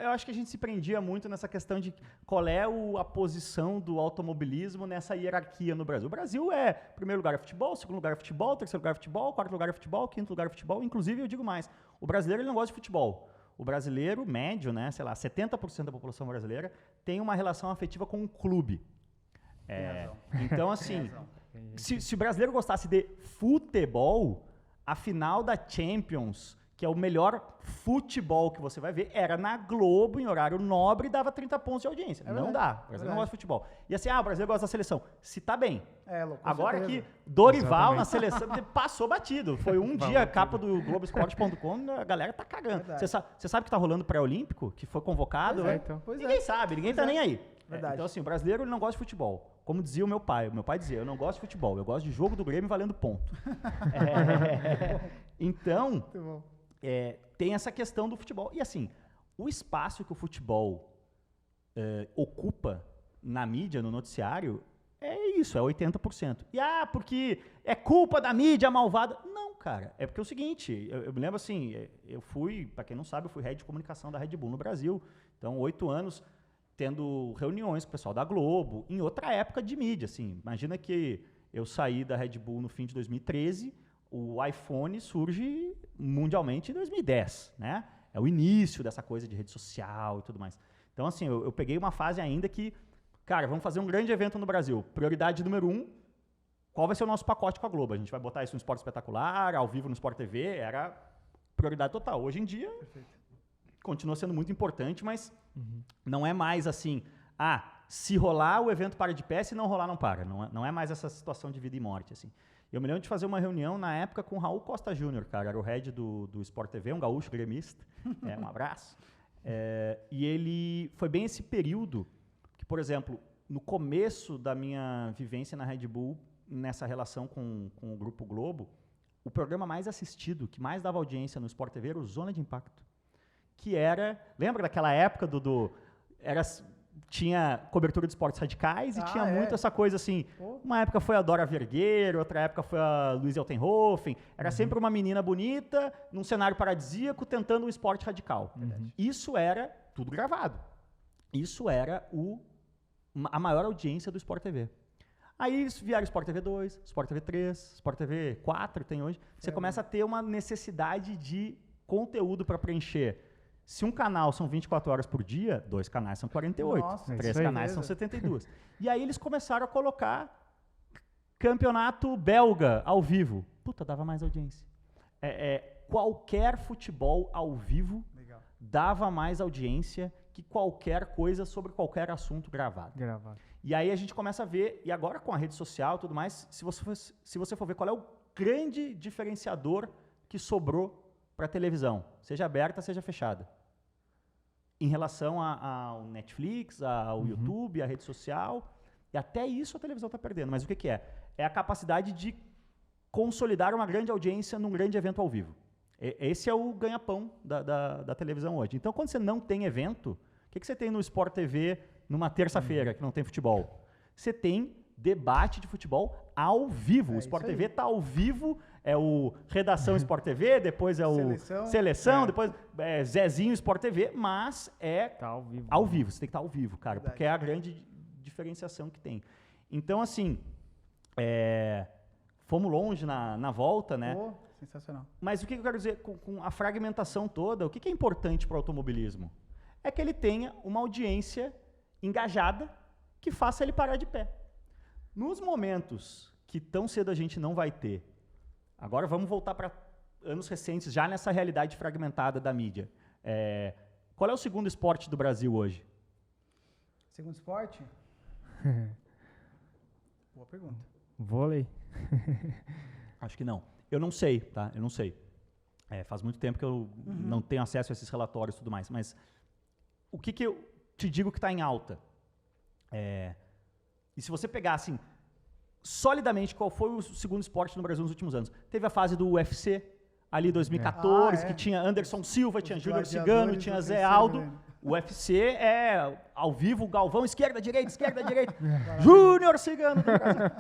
Eu acho que a gente se prendia muito nessa questão de qual é a posição do automobilismo nessa hierarquia no Brasil. O Brasil é, primeiro lugar é futebol, segundo lugar é futebol, terceiro lugar é futebol, quarto lugar é futebol, quinto lugar é futebol. Inclusive, eu digo mais, o brasileiro ele não gosta de futebol. O brasileiro médio, né, sei lá, 70% da população brasileira tem uma relação afetiva com um clube. Então, assim, se o brasileiro gostasse de futebol, a final da Champions, que é o melhor futebol que você vai ver, era na Globo, em horário nobre, e dava 30 pontos de audiência. Não dá. O brasileiro não gosta de futebol. E assim, o brasileiro gosta da seleção. Se tá bem. Louco, agora que Dorival na seleção passou batido. Foi um dia, capa do Globoesporte.com, a galera tá cagando. Você sabe que tá rolando pré-olímpico, que foi convocado? Ninguém sabe, ninguém tá nem aí. Então assim, o brasileiro ele não gosta de futebol. Como dizia o meu pai dizia, eu não gosto de futebol, eu gosto de jogo do Grêmio valendo ponto. Então... tem essa questão do futebol. E assim, o espaço que o futebol ocupa na mídia, no noticiário, é isso, é 80%. E porque é culpa da mídia malvada. Não, cara, é porque é o seguinte, eu me lembro assim, eu fui, para quem não sabe, eu fui head de comunicação da Red Bull no Brasil. Então, 8 anos tendo reuniões com o pessoal da Globo, em outra época de mídia, assim. Imagina que eu saí da Red Bull no fim de 2013, o iPhone surge mundialmente em 2010, né? É o início dessa coisa de rede social e tudo mais. Então, assim, eu peguei uma fase ainda que, cara, vamos fazer um grande evento no Brasil. Prioridade número 1, qual vai ser o nosso pacote com a Globo? A gente vai botar isso no Esporte Espetacular, ao vivo no Sport TV, era prioridade total. Hoje em dia, continua sendo muito importante, mas não é mais assim, se rolar, o evento para de pé, se não rolar, não para. Não é mais essa situação de vida e morte, assim. Eu me lembro de fazer uma reunião na época com o Raul Costa Júnior, cara, era o head do Sport TV, um gaúcho gremista, um abraço. E ele, foi bem esse período que, por exemplo, no começo da minha vivência na Red Bull, nessa relação com o Grupo Globo, o programa mais assistido, que mais dava audiência no Sport TV era o Zona de Impacto, que era, lembra daquela época tinha cobertura de esportes radicais e tinha muito essa coisa assim, uma época foi a Dora Vergueiro, outra época foi a Luiz Eltenhofen, era sempre uma menina bonita, num cenário paradisíaco, tentando um esporte radical. Isso era tudo gravado. Isso era a maior audiência do Sport TV. Aí vieram Sport TV 2, Sport TV 3, Sport TV 4 tem hoje. Você começa a ter uma necessidade de conteúdo para preencher. Se um canal são 24 horas por dia, 2 canais são 48, Nossa, 3 canais são 72. E aí eles começaram a colocar campeonato belga ao vivo. Puta, dava mais audiência. Qualquer futebol ao vivo dava mais audiência que qualquer coisa sobre qualquer assunto gravado. E aí a gente começa a ver, e agora com a rede social e tudo mais, se você for ver qual é o grande diferenciador que sobrou para a televisão, seja aberta, seja fechada, em relação ao Netflix, ao YouTube, à rede social, e até isso a televisão está perdendo. Mas o que é? É a capacidade de consolidar uma grande audiência num grande evento ao vivo. Esse é o ganha-pão da televisão hoje. Então, quando você não tem evento, o que você tem no Sport TV numa terça-feira, que não tem futebol? Você tem debate de futebol ao vivo. O Sport TV está ao vivo, é o Redação Sport TV, depois é o Seleção, depois Zezinho Sport TV, mas tá ao vivo. Você tem que estar ao vivo, cara, porque é a grande diferenciação que tem. Então, assim, fomos longe na volta, né? Sensacional. Mas o que eu quero dizer com a fragmentação toda, o que é importante para o automobilismo? É que ele tenha uma audiência engajada que faça ele parar de pé. Nos momentos que tão cedo a gente não vai ter, agora vamos voltar para anos recentes, já nessa realidade fragmentada da mídia. Qual é o segundo esporte do Brasil hoje? Segundo esporte? Boa pergunta. Vôlei. Acho que não. Eu não sei, tá? Eu não sei. Faz muito tempo que eu não tenho acesso a esses relatórios e tudo mais, mas o que eu te digo que está em alta? E se você pegar, assim, solidamente, qual foi o segundo esporte no Brasil nos últimos anos? Teve a fase do UFC, ali 2014, que tinha Anderson Silva, tinha Júnior Cigano, tinha Zé Aldo. O UFC é ao vivo, Galvão, esquerda, direita, Júnior Cigano do Brasil.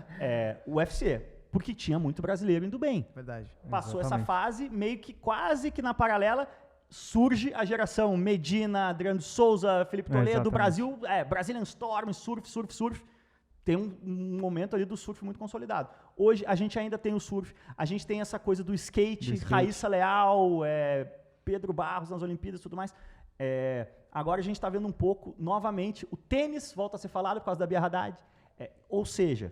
O UFC, porque tinha muito brasileiro indo bem. Verdade. Passou Exatamente. essa fase, meio que quase que na paralela, surge a geração Medina, Adriano de Souza, Felipe Toledo, exatamente. Brasil, Brazilian Storm, surf. Tem um momento ali do surf muito consolidado. Hoje a gente ainda tem o surf, a gente tem essa coisa do skate. Raíssa Leal, Pedro Barros nas Olimpíadas e tudo mais. Agora a gente está vendo um pouco, novamente, o tênis volta a ser falado por causa da Bia Haddad. Ou seja,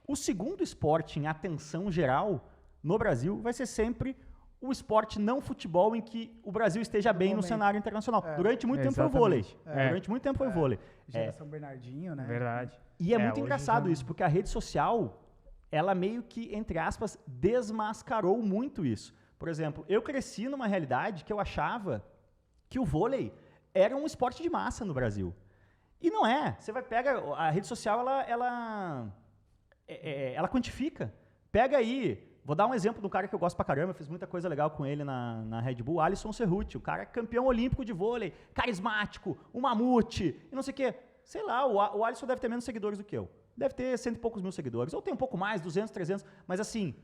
o segundo esporte em atenção geral no Brasil vai ser sempre o esporte não futebol em que o Brasil esteja bem no cenário internacional. Durante muito tempo foi o vôlei. Durante muito tempo foi o vôlei. Geração Bernardinho, né? Verdade. E é muito engraçado já... isso, porque a rede social, ela meio que, entre aspas, desmascarou muito isso. Por exemplo, eu cresci numa realidade que eu achava que o vôlei era um esporte de massa no Brasil. E não é. Você vai pegar a rede social, ela quantifica. Pega aí, vou dar um exemplo do cara que eu gosto pra caramba, fiz muita coisa legal com ele na Red Bull, Alisson Cerruti, o cara é campeão olímpico de vôlei, carismático, um mamute, e não sei o quê. Sei lá, o Alisson deve ter menos seguidores do que eu. Deve ter 100 e poucos mil seguidores. Ou tem um pouco mais, 200, 300, mas assim...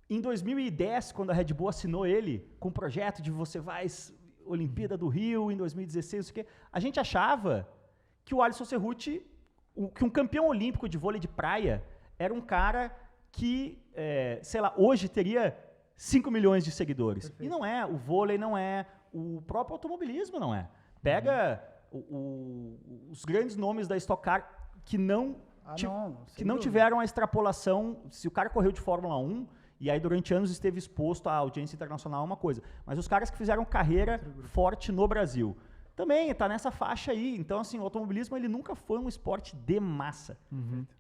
Em 2010, quando a Red Bull assinou ele com o projeto de você vai Olimpíada do Rio, em 2016, não sei o quê, a gente achava que o Alisson Cerruti, que um campeão olímpico de vôlei de praia, era um cara que, sei lá, hoje teria 5 milhões de seguidores. Perfeito. E não é, o vôlei não é, o próprio automobilismo não é. Pega os grandes nomes da Stock Car que não tiveram a extrapolação, se o cara correu de Fórmula 1, e aí durante anos esteve exposto à audiência internacional é uma coisa. Mas os caras que fizeram carreira forte no Brasil, também está nessa faixa aí. Então, assim, o automobilismo ele nunca foi um esporte de massa.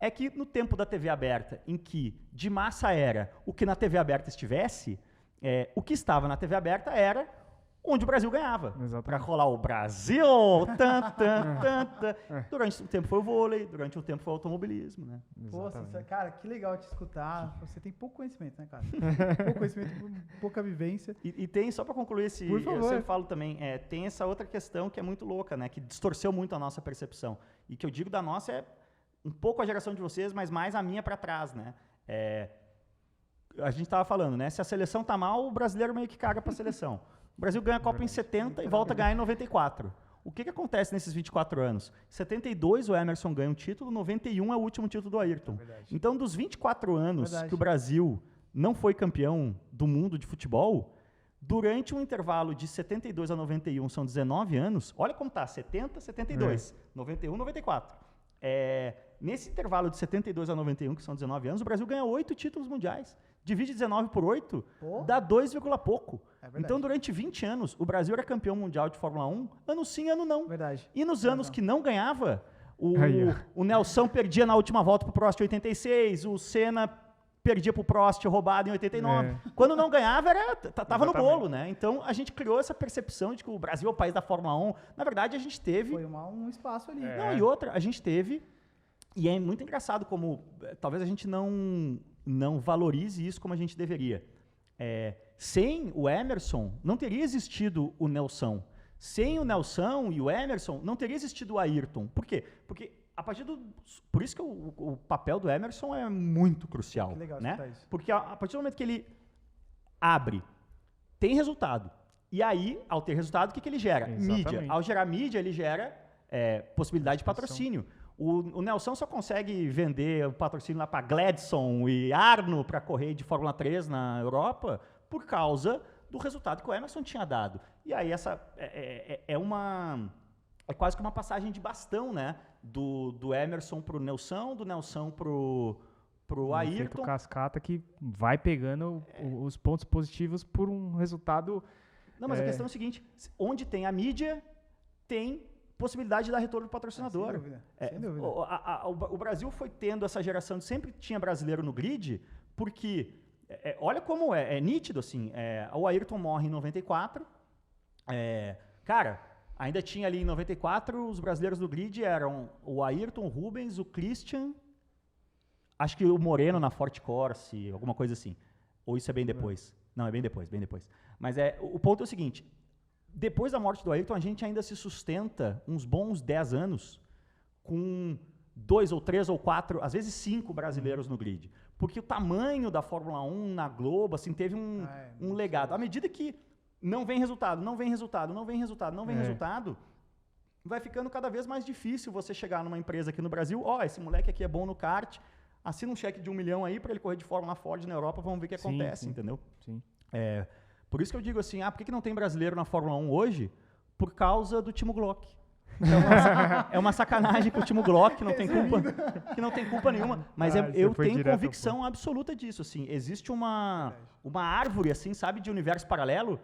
É que no tempo da TV aberta, em que de massa era o que na TV aberta estivesse, o que estava na TV aberta era onde o Brasil ganhava. Para rolar o Brasil, durante um tempo foi o vôlei, durante um tempo foi o automobilismo, né? Poxa, cara, que legal te escutar. Você tem pouco conhecimento, né, cara? Pouco conhecimento, pouca vivência. E tem, só para concluir esse... Por favor. Eu sempre falo também, tem essa outra questão que é muito louca, né? Que distorceu muito a nossa percepção. E que eu digo da nossa é um pouco a geração de vocês, mas mais a minha para trás, né? A gente estava falando, né? Se a seleção tá mal, o brasileiro meio que caga para a seleção. O Brasil ganha a Copa em 70 e volta a ganhar em 94. O que acontece nesses 24 anos? Em 72 o Emerson ganha um título, 91 é o último título do Ayrton. Então, dos 24 anos que o Brasil não foi campeão do mundo de futebol, durante um intervalo de 72 a 91, são 19 anos, olha como tá, 70, 72, 91, 94. Nesse intervalo de 72 a 91, que são 19 anos, o Brasil ganha 8 títulos mundiais. Divide 19 por 8, dá 2, pouco. Então, durante 20 anos, o Brasil era campeão mundial de Fórmula 1, ano sim, ano não. Verdade. E nos anos que não ganhava, o Nelson perdia na última volta pro Prost em 86, o Senna perdia pro Prost roubado em 89. Quando não ganhava, tava no bolo, né? Então, a gente criou essa percepção de que o Brasil é o país da Fórmula 1. Na verdade, a gente teve... Foi um espaço ali. Não, e outra, a gente teve... E é muito engraçado como talvez a gente não valorize isso como a gente deveria. Sem o Emerson, não teria existido o Nelson. Sem o Nelson e o Emerson, não teria existido o Ayrton. Por quê? Porque por isso que o papel do Emerson é muito crucial. Que legal, né? isso. Porque a partir do momento que ele abre, tem resultado. E aí, ao ter resultado, o que ele gera? Exatamente. Mídia. Ao gerar mídia, ele gera possibilidade de patrocínio. O Nelson só consegue vender o patrocínio lá para Gladson e Arno para correr de Fórmula 3 na Europa por causa do resultado que o Emerson tinha dado. E aí essa é quase que uma passagem de bastão, né? Do Emerson pro Nelson, do Nelson pro Ayrton. Cascata que vai pegando os pontos positivos por um resultado... Não, mas a questão é o seguinte, onde tem a mídia, tem possibilidade de dar retorno do patrocinador. Sem dúvida. Sem dúvida. O Brasil foi tendo essa geração, sempre tinha brasileiro no grid, porque, olha como é nítido, assim, o Ayrton morre em 94, cara, ainda tinha ali em 94, os brasileiros do grid eram o Ayrton, o Rubens, o Christian, acho que o Moreno na Forte Corse, alguma coisa assim, ou isso é bem depois? Não, é bem depois. Mas o ponto é o seguinte, depois da morte do Ayrton, a gente ainda se sustenta uns bons 10 anos com 2 ou 3 ou 4, às vezes 5 brasileiros no grid. Porque o tamanho da Fórmula 1 na Globo, assim, teve um legado. À medida que não vem resultado, vai ficando cada vez mais difícil você chegar numa empresa aqui no Brasil, esse moleque aqui é bom no kart, assina um cheque de R$1 milhão aí para ele correr de Fórmula Ford na Europa, vamos ver o que acontece, entendeu? Sim. Por isso que eu digo assim, por que não tem brasileiro na Fórmula 1 hoje? Por causa do Timo Glock. Então, é uma sacanagem com o Timo Glock, que não tem culpa nenhuma, mas eu tenho convicção absoluta disso, assim, existe uma árvore, assim, sabe, de universo paralelo.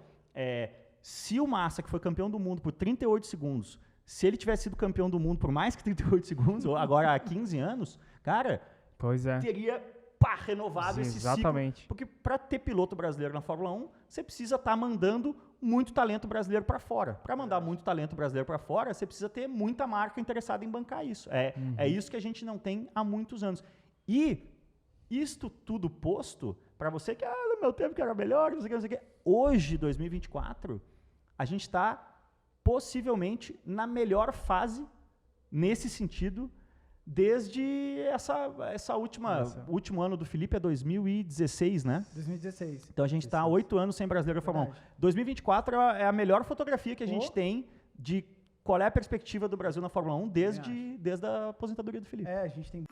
Se o Massa, que foi campeão do mundo por 38 segundos, se ele tivesse sido campeão do mundo por mais que 38 segundos, ou agora há 15 anos, cara, teria renovado esse exatamente. ciclo. Porque para ter piloto brasileiro na Fórmula 1, você precisa estar mandando muito talento brasileiro para fora. Para mandar muito talento brasileiro para fora, você precisa ter muita marca interessada em bancar isso. É isso que a gente não tem há muitos anos. E isto tudo posto, para você que no meu tempo que era melhor, não sei o que, hoje, 2024, a gente está possivelmente na melhor fase nesse sentido desde essa último ano do Felipe é 2016, né? 2016. Então a gente está há 8 anos sem brasileiro na Fórmula 1. 2024 é a melhor fotografia que a gente tem de qual é a perspectiva do Brasil na Fórmula 1 desde a aposentadoria do Felipe. A gente tem